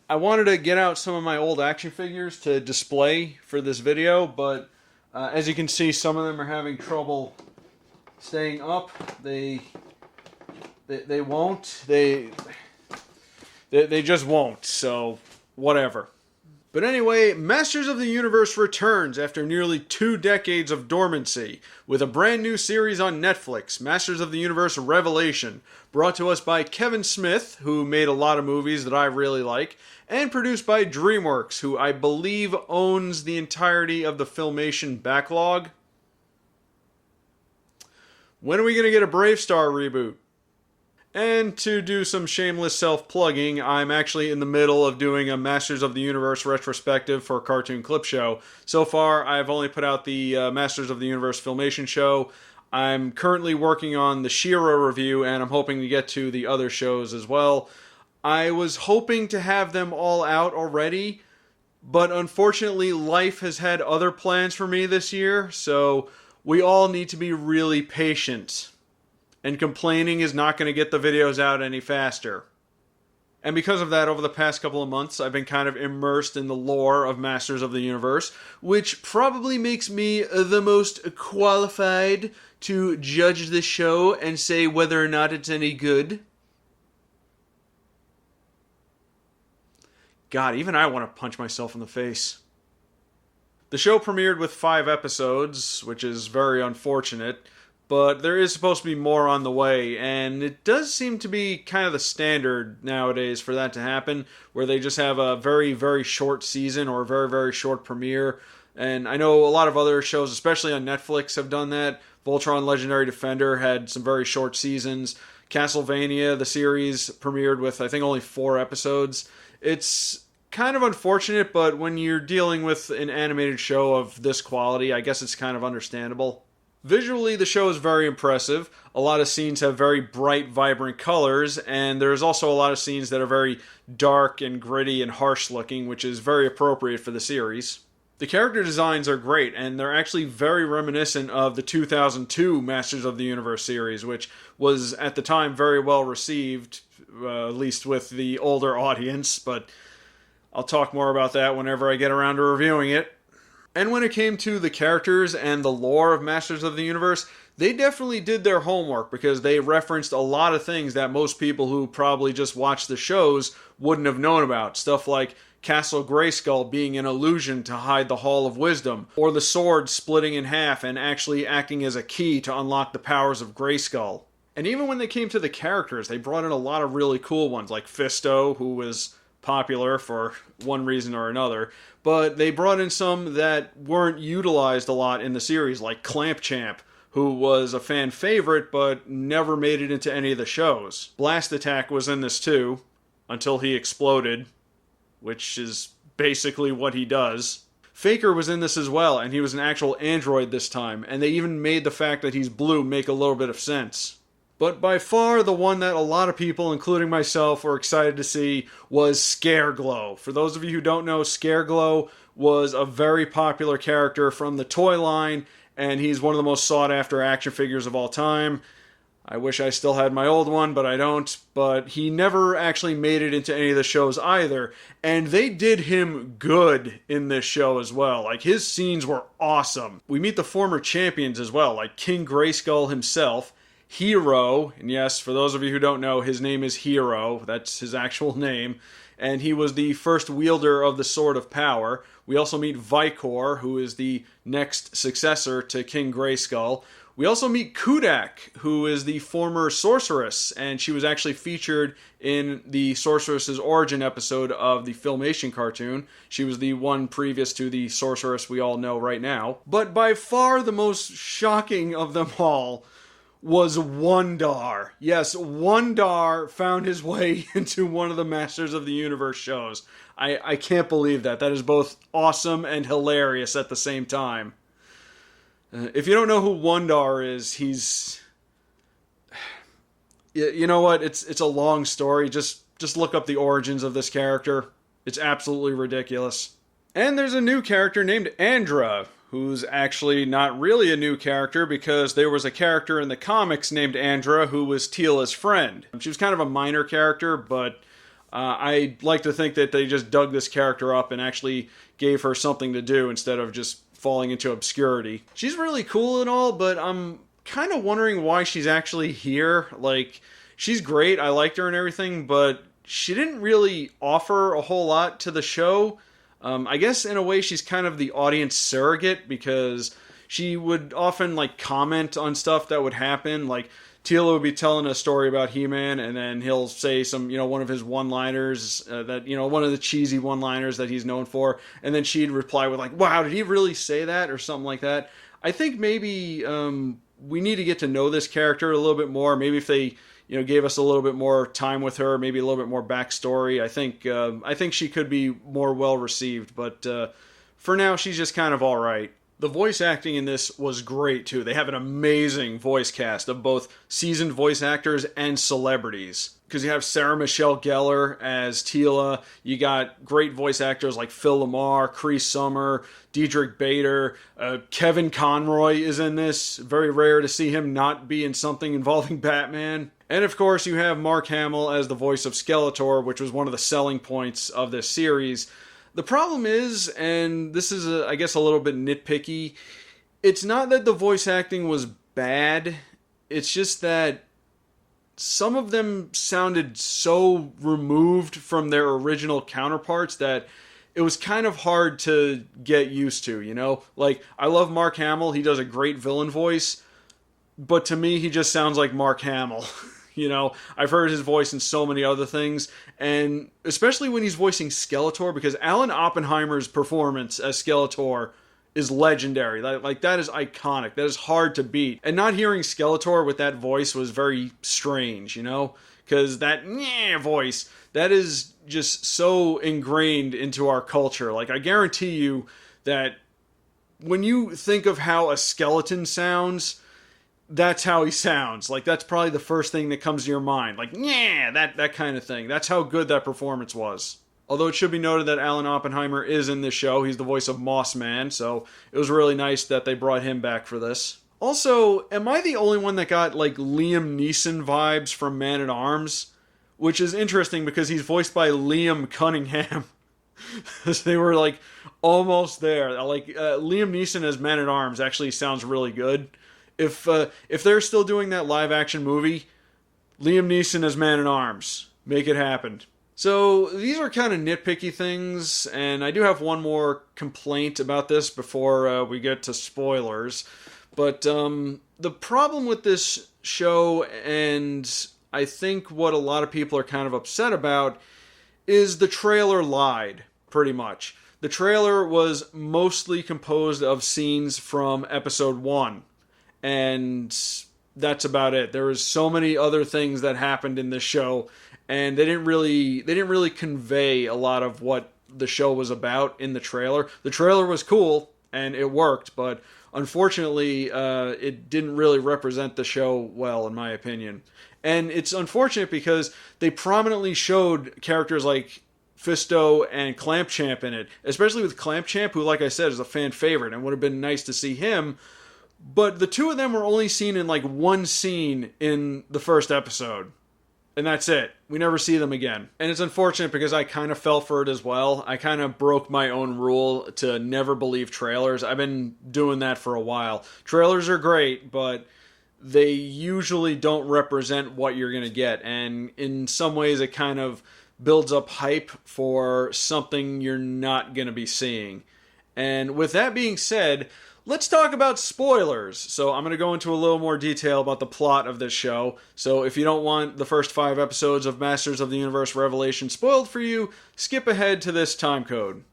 I wanted to get out some of my old action figures to display for this video, but as you can see, some of them are having trouble staying up. They won't. They just won't. So whatever. But anyway, Masters of the Universe returns after nearly 2 decades of dormancy with a brand new series on Netflix, Masters of the Universe Revelation, brought to us by Kevin Smith, who made a lot of movies that I really like, and produced by DreamWorks, who I believe owns the entirety of the Filmation backlog. When are we going to get a Brave Star reboot? And to do some shameless self-plugging, I'm actually in the middle of doing a Masters of the Universe retrospective for Cartoon Clip Show. So far, I've only put out the Masters of the Universe Filmation show. I'm currently working on the She-Ra review, and I'm hoping to get to the other shows as well. I was hoping to have them all out already, but unfortunately, life has had other plans for me this year, so we all need to be really patient. And complaining is not going to get the videos out any faster. And because of that, over the past couple of months, I've been kind of immersed in the lore of Masters of the Universe, which probably makes me the most qualified to judge the show and say whether or not it's any good. God, even I want to punch myself in the face. The show premiered with 5 episodes, which is very unfortunate. But there is supposed to be more on the way, and it does seem to be kind of the standard nowadays for that to happen, where they just have a very, very short season or a very, very short premiere. And I know a lot of other shows, especially on Netflix, have done that. Voltron Legendary Defender had some very short seasons. Castlevania, the series, premiered with, I think, only 4 episodes. It's kind of unfortunate, but when you're dealing with an animated show of this quality, I guess it's kind of understandable. Visually, the show is very impressive. A lot of scenes have very bright, vibrant colors, and there's also a lot of scenes that are very dark and gritty and harsh looking, which is very appropriate for the series. The character designs are great, and they're actually very reminiscent of the 2002 Masters of the Universe series, which was at the time very well received, at least with the older audience, but I'll talk more about that whenever I get around to reviewing it. And when it came to the characters and the lore of Masters of the Universe, they definitely did their homework because they referenced a lot of things that most people who probably just watched the shows wouldn't have known about. Stuff like Castle Grayskull being an illusion to hide the Hall of Wisdom, or the sword splitting in half and actually acting as a key to unlock the powers of Grayskull. And even when they came to the characters, they brought in a lot of really cool ones, like Fisto, who was popular for one reason or another, but they brought in some that weren't utilized a lot in the series, like Clamp Champ, who was a fan favorite but never made it into any of the shows. Blast Attack was in this too, until he exploded, which is basically what he does. Faker was in this as well, and he was an actual android this time, and they even made the fact that he's blue make a little bit of sense. But by far the one that a lot of people, including myself, were excited to see was Scareglow. For those of you who don't know, Scareglow was a very popular character from the toy line, and he's one of the most sought-after action figures of all time. I wish I still had my old one, but I don't. But he never actually made it into any of the shows either, and they did him good in this show as well. Like, his scenes were awesome. We meet the former champions as well, like King Grayskull himself, Hero, and yes, for those of you who don't know, his name is Hero. That's his actual name. And he was the first wielder of the Sword of Power. We also meet Vicor, who is the next successor to King Grayskull. We also meet Kudak, who is the former sorceress, and she was actually featured in the Sorceress's Origin episode of the Filmation cartoon. She was the one previous to the sorceress we all know right now. But by far the most shocking of them all was Wondar. Yes, Wondar found his way into one of the Masters of the Universe shows. I can't believe that. That is both awesome and hilarious at the same time. If you don't know who Wondar is, he's... You know what? It's a long story. Just look up the origins of this character. It's absolutely ridiculous. And there's a new character named Andra, who's actually not really a new character because there was a character in the comics named Andra who was Teela's friend. She was kind of a minor character, but I like to think that they just dug this character up and actually gave her something to do instead of just falling into obscurity. She's really cool and all, but I'm kind of wondering why she's actually here. Like, she's great, I liked her and everything, but she didn't really offer a whole lot to the show. I guess in a way she's kind of the audience surrogate, because she would often like comment on stuff that would happen. Like, Teela would be telling a story about He-Man, and then he'll say some, one of his one-liners that, one of the cheesy one-liners that he's known for, and then she'd reply with like, wow, did he really say that, or something like that. I think maybe we need to get to know this character a little bit more. Maybe if they gave us a little bit more time with her, maybe a little bit more backstory. I think she could be more well received, but for now she's just kind of all right. The voice acting in this was great too. They have an amazing voice cast of both seasoned voice actors and celebrities. Because you have Sarah Michelle Gellar as Teela, you got great voice actors like Phil Lamar, Cree Summer, Diedrich Bader, Kevin Conroy is in this. Very rare to see him not be in something involving Batman. And of course you have Mark Hamill as the voice of Skeletor, which was one of the selling points of this series. The problem is, and this is I guess a little bit nitpicky, it's not that the voice acting was bad, it's just that some of them sounded so removed from their original counterparts that it was kind of hard to get used to, Like, I love Mark Hamill, he does a great villain voice, but to me he just sounds like Mark Hamill. I've heard his voice in so many other things, and especially when he's voicing Skeletor, because Alan Oppenheimer's performance as Skeletor is legendary. Like, that is iconic. That is hard to beat. And not hearing Skeletor with that voice was very strange, because that voice, that is just so ingrained into our culture. Like, I guarantee you that when you think of how a skeleton sounds, that's how he sounds. Like, that's probably the first thing that comes to your mind. Like, that kind of thing. That's how good that performance was. Although it should be noted that Alan Oppenheimer is in this show. He's the voice of Moss Man, so it was really nice that they brought him back for this. Also, am I the only one that got, like, Liam Neeson vibes from Man-at-Arms? Which is interesting because he's voiced by Liam Cunningham. They were, like, almost there. Like, Liam Neeson as Man-at-Arms actually sounds really good. If they're still doing that live-action movie, Liam Neeson as Man-at-Arms. Make it happen. So, these are kind of nitpicky things, and I do have one more complaint about this before we get to spoilers. But the problem with this show, and I think what a lot of people are kind of upset about, is the trailer lied, pretty much. The trailer was mostly composed of scenes from episode 1. And that's about it. There was so many other things that happened in this show, and they didn't really convey a lot of what the show was about in the trailer. The trailer was cool and it worked, but unfortunately, it didn't really represent the show well, in my opinion. And it's unfortunate because they prominently showed characters like Fisto and Clampchamp in it, especially with Clampchamp, who, like I said, is a fan favorite, and would have been nice to see him. But the two of them were only seen in like one scene in the first episode. And that's it. We never see them again. And it's unfortunate because I kind of fell for it as well. I kind of broke my own rule to never believe trailers. I've been doing that for a while. Trailers are great, but they usually don't represent what you're going to get. And in some ways it kind of builds up hype for something you're not going to be seeing. And with that being said, let's talk about spoilers. So I'm going to go into a little more detail about the plot of this show. So if you don't want the first 5 episodes of Masters of the Universe Revelation spoiled for you, skip ahead to this time code.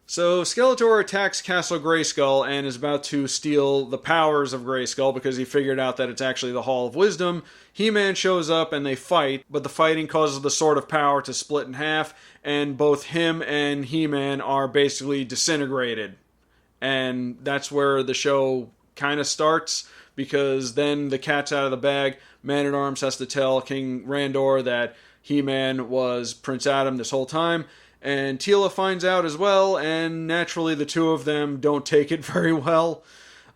So Skeletor attacks Castle Grayskull and is about to steal the powers of Grayskull because he figured out that it's actually the Hall of Wisdom. He-Man shows up and they fight, but the fighting causes the Sword of Power to split in half, and both him and He-Man are basically disintegrated. And that's where the show kind of starts, because then the cat's out of the bag. Man-at-Arms has to tell King Randor that He-Man was Prince Adam this whole time, and Teela finds out as well, and naturally the two of them don't take it very well.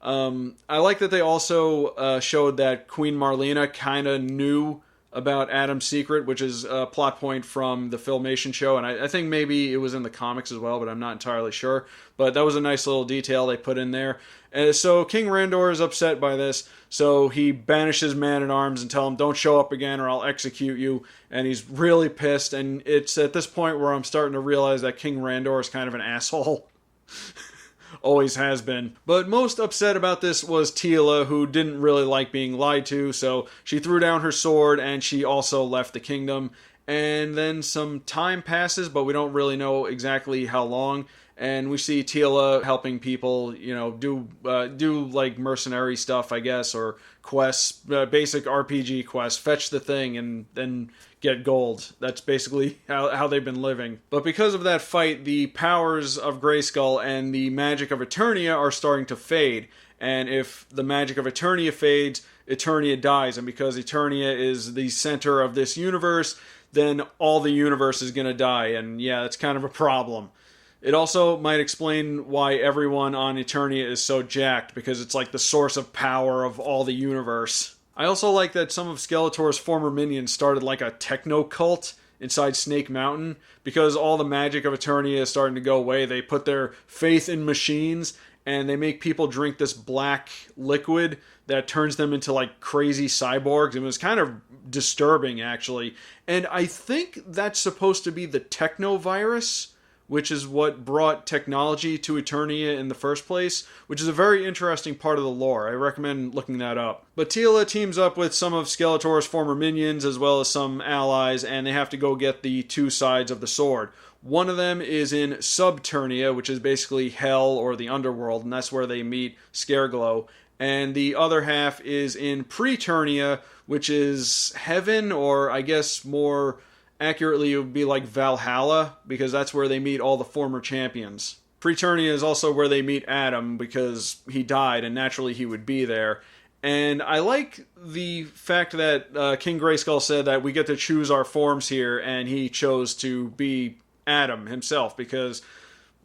I like that they also showed that Queen Marlena kind of knew about Adam's secret, which is a plot point from the Filmation show, and I think maybe it was in the comics as well, but I'm not entirely sure. But that was a nice little detail they put in there. And so King Randor is upset by this, so he banishes Man-at-Arms and tell him, don't show up again or I'll execute you. And he's really pissed, and it's at this point where I'm starting to realize that King Randor is kind of an asshole. Always has been. But most upset about this was Teela, who didn't really like being lied to, so she threw down her sword and she also left the kingdom. And then some time passes, but we don't really know exactly how long. And we see Teela helping people, do like mercenary stuff, I guess, or quests, basic RPG quests, fetch the thing and then get gold. That's basically how they've been living. But because of that fight, the powers of Grayskull and the magic of Eternia are starting to fade. And if the magic of Eternia fades, Eternia dies. And because Eternia is the center of this universe, then all the universe is going to die. And yeah, it's kind of a problem. It also might explain why everyone on Eternia is so jacked, because it's like the source of power of all the universe. I also like that some of Skeletor's former minions started like a techno cult inside Snake Mountain, because all the magic of Eternia is starting to go away. They put their faith in machines, and they make people drink this black liquid that turns them into like crazy cyborgs. It was kind of disturbing, actually. And I think that's supposed to be the techno virus, which is what brought technology to Eternia in the first place, which is a very interesting part of the lore. I recommend looking that up. But Teela teams up with some of Skeletor's former minions as well as some allies, and they have to go get the two sides of the sword. One of them is in Subternia, which is basically hell or the underworld, and that's where they meet Scareglow. And the other half is in Preternia, which is heaven, or I guess more accurately, it would be like Valhalla, because that's where they meet all the former champions. Preternia is also where they meet Adam, because he died, and naturally he would be there. And I like the fact that King Grayskull said that we get to choose our forms here, and he chose to be Adam himself, because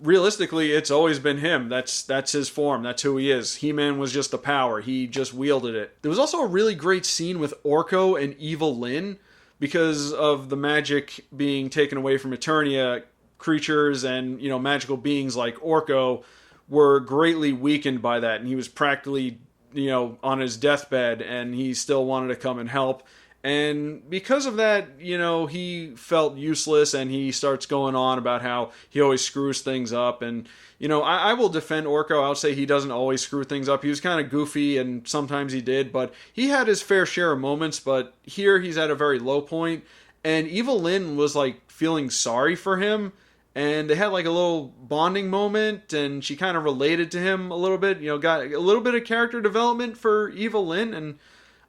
realistically, it's always been him. That's his form. That's who he is. He-Man was just the power. He just wielded it. There was also a really great scene with Orko and Evil Lyn. Because of the magic being taken away from Eternia, creatures and, magical beings like Orko were greatly weakened by that. And he was practically, on his deathbed, and he still wanted to come and help. And because of that, he felt useless, and he starts going on about how he always screws things up. And, I will defend Orko. I'll say he doesn't always screw things up. He was kind of goofy, and sometimes he did, but he had his fair share of moments. But here he's at a very low point, and Evil Lyn was like feeling sorry for him, and they had like a little bonding moment, and she kind of related to him a little bit, got a little bit of character development for Evil Lyn, and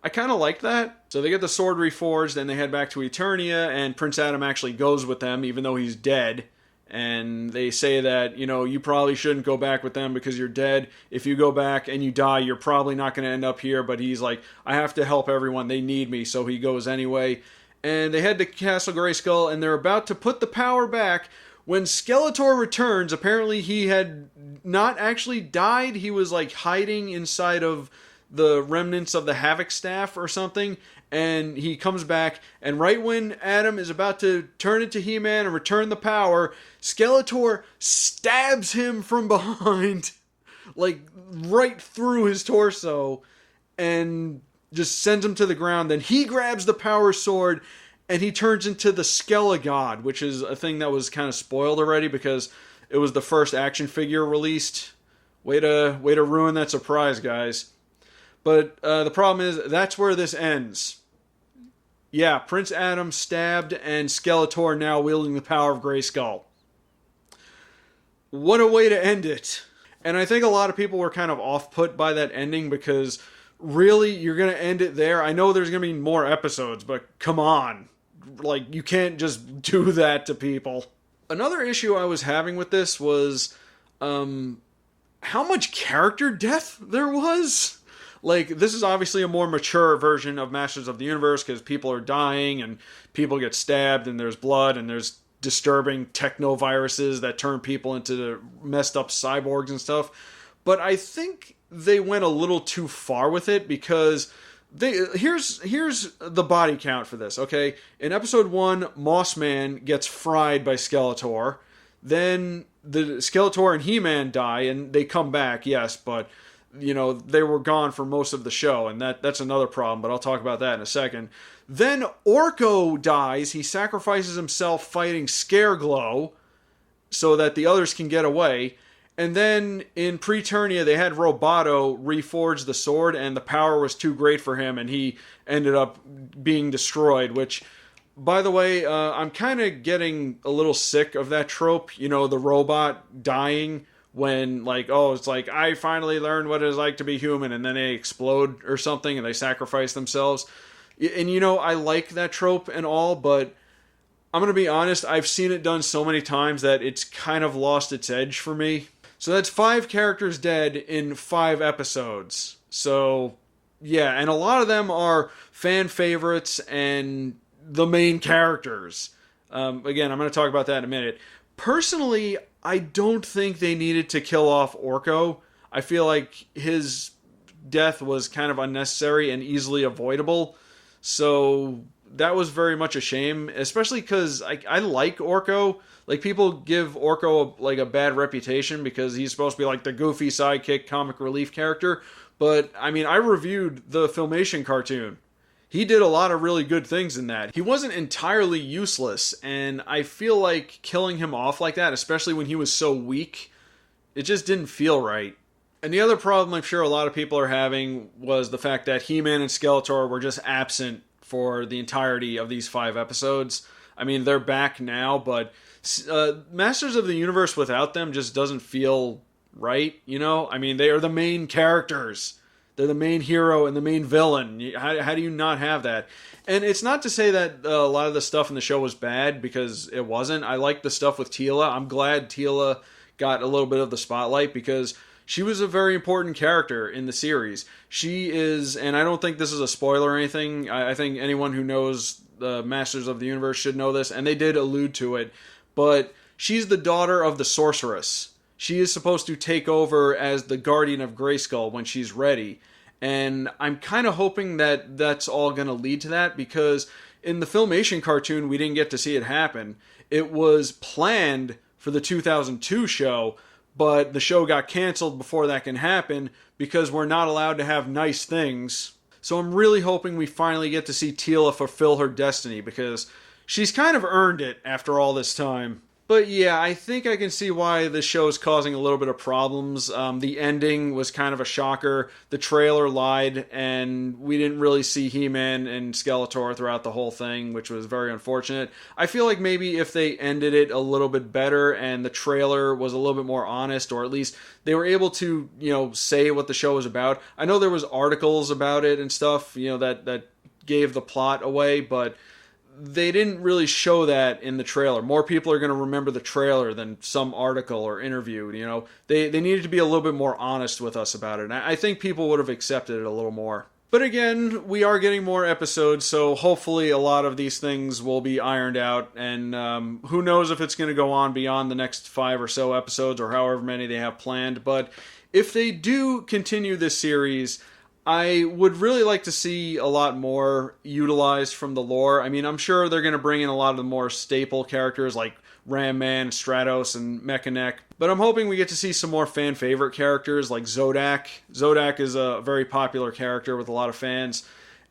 I kind of like that. So they get the sword reforged, and they head back to Eternia, and Prince Adam actually goes with them, even though he's dead. And they say that, you probably shouldn't go back with them because you're dead. If you go back and you die, you're probably not going to end up here. But he's like, I have to help everyone. They need me. So he goes anyway. And they head to Castle Grayskull, and they're about to put the power back when Skeletor returns. Apparently he had not actually died. He was like hiding inside of the remnants of the Havoc staff or something, and he comes back, and right when Adam is about to turn into He-Man and return the power, Skeletor stabs him from behind, like right through his torso, and just sends him to the ground. Then he grabs the power sword, and he turns into the Skelegod, which is a thing that was kind of spoiled already because it was the first action figure released. Way to ruin that surprise, guys. But the problem is, that's where this ends. Yeah, Prince Adam stabbed, and Skeletor now wielding the power of Grayskull. What a way to end it. And I think a lot of people were kind of off-put by that ending, because really, you're going to end it there? I know there's going to be more episodes, but come on. Like, you can't just do that to people. Another issue I was having with this was how much character death there was. Like, this is obviously a more mature version of Masters of the Universe, because people are dying, and people get stabbed, and there's blood, and there's disturbing techno-viruses that turn people into messed up cyborgs and stuff. But I think they went a little too far with it, because Here's the body count for this, okay? In episode 1, Mossman gets fried by Skeletor. Then the Skeletor and He-Man die, and they come back, yes, but they were gone for most of the show, and that's another problem, but I'll talk about that in a second. Then Orko dies. He sacrifices himself fighting Scareglow so that the others can get away. And then in Preternia, they had Roboto reforge the sword, and the power was too great for him, and he ended up being destroyed, which, by the way, I'm kind of getting a little sick of that trope, the robot dying when, it's like, I finally learned what it's like to be human, and then they explode or something, and they sacrifice themselves. And, I like that trope and all, but I'm going to be honest, I've seen it done so many times that it's kind of lost its edge for me. So that's 5 characters dead in 5 episodes. So, yeah, and a lot of them are fan favorites and the main characters. Again, I'm going to talk about that in a minute. Personally, I don't think they needed to kill off Orko. I feel like his death was kind of unnecessary and easily avoidable. So that was very much a shame, especially because I like Orko. People give Orko a bad reputation because he's supposed to be the goofy sidekick comic relief character. But, I reviewed the Filmation cartoon. He did a lot of really good things in that. He wasn't entirely useless, and I feel like killing him off like that, especially when he was so weak, it just didn't feel right. And the other problem I'm sure a lot of people are having was the fact that He-Man and Skeletor were just absent for the entirety of these 5 episodes. They're back now, but Masters of the Universe without them just doesn't feel right, they are the main characters. They're the main hero and the main villain. How do you not have that? And it's not to say that a lot of the stuff in the show was bad, because it wasn't. I like the stuff with Teela. I'm glad Teela got a little bit of the spotlight, because she was a very important character in the series. She is, and I don't think this is a spoiler or anything, I think anyone who knows the Masters of the Universe should know this, and they did allude to it, but she's the daughter of the Sorceress. She is supposed to take over as the Guardian of Grayskull when she's ready, and I'm kind of hoping that that's all going to lead to that, because in the Filmation cartoon, we didn't get to see it happen. It was planned for the 2002 show, but the show got canceled before that can happen because we're not allowed to have nice things. So I'm really hoping we finally get to see Teela fulfill her destiny, because she's kind of earned it after all this time. But yeah, I think I can see why the show's causing a little bit of problems. The ending was kind of a shocker. The trailer lied, and we didn't really see He-Man and Skeletor throughout the whole thing, which was very unfortunate. I feel like maybe if they ended it a little bit better and the trailer was a little bit more honest, or at least they were able to, say what the show was about. I know there was articles about it and stuff, that gave the plot away, but they didn't really show that in the trailer. More people are going to remember the trailer than some article or interview, They needed to be a little bit more honest with us about it. And I think people would have accepted it a little more. But again, we are getting more episodes, so hopefully a lot of these things will be ironed out. And who knows if it's going to go on beyond the next 5 or so episodes, or however many they have planned. But if they do continue this series, I would really like to see a lot more utilized from the lore. I'm sure they're going to bring in a lot of the more staple characters like Ram Man, Stratos, and Mechanic. But I'm hoping we get to see some more fan favorite characters like Zodak. Zodak is a very popular character with a lot of fans.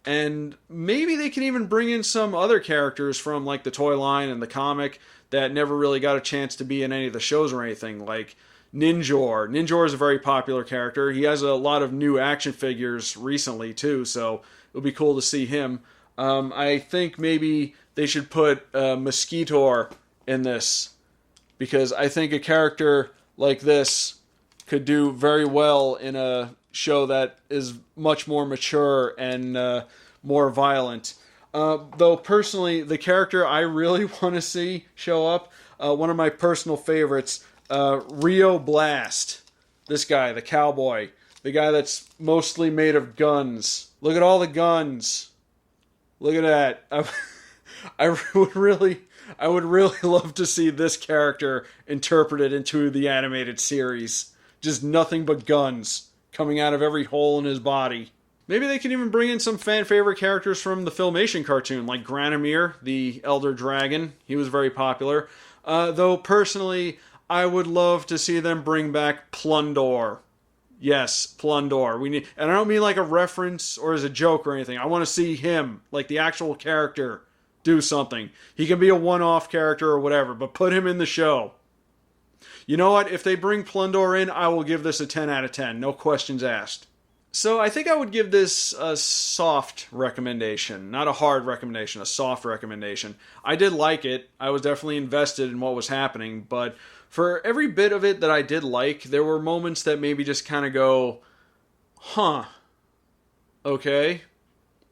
And maybe they can even bring in some other characters from the toy line and the comic that never really got a chance to be in any of the shows or anything, like Ninjor. Ninjor is a very popular character. He has a lot of new action figures recently, too, so it'll be cool to see him. I think maybe they should put Mosquitor in this, because I think a character like this could do very well in a show that is much more mature and more violent. Though, personally, the character I really want to see show up, one of my personal favorites, Rio Blast. This guy, the cowboy. The guy that's mostly made of guns. Look at all the guns. Look at that. I would really love to see this character interpreted into the animated series. Just nothing but guns coming out of every hole in his body. Maybe they can even bring in some fan-favorite characters from the Filmation cartoon, like Granomir, the Elder Dragon. He was very popular. Though, personally, I would love to see them bring back Plundor. Yes, Plundor. And I don't mean like a reference or as a joke or anything. I want to see him, like the actual character, do something. He can be a one-off character or whatever, but put him in the show. You know what? If they bring Plundor in, I will give this a 10 out of 10. No questions asked. So I think I would give this a soft recommendation. Not a hard recommendation, a soft recommendation. I did like it. I was definitely invested in what was happening, but for every bit of it that I did like, there were moments that maybe just kind of go, huh, okay.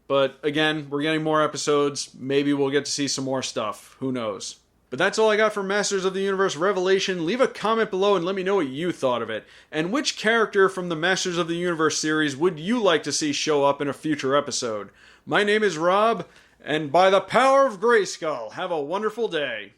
But again, we're getting more episodes. Maybe we'll get to see some more stuff. Who knows? But that's all I got for Masters of the Universe Revelation. Leave a comment below and let me know what you thought of it. And which character from the Masters of the Universe series would you like to see show up in a future episode? My name is Rob, and by the power of Grayskull, have a wonderful day.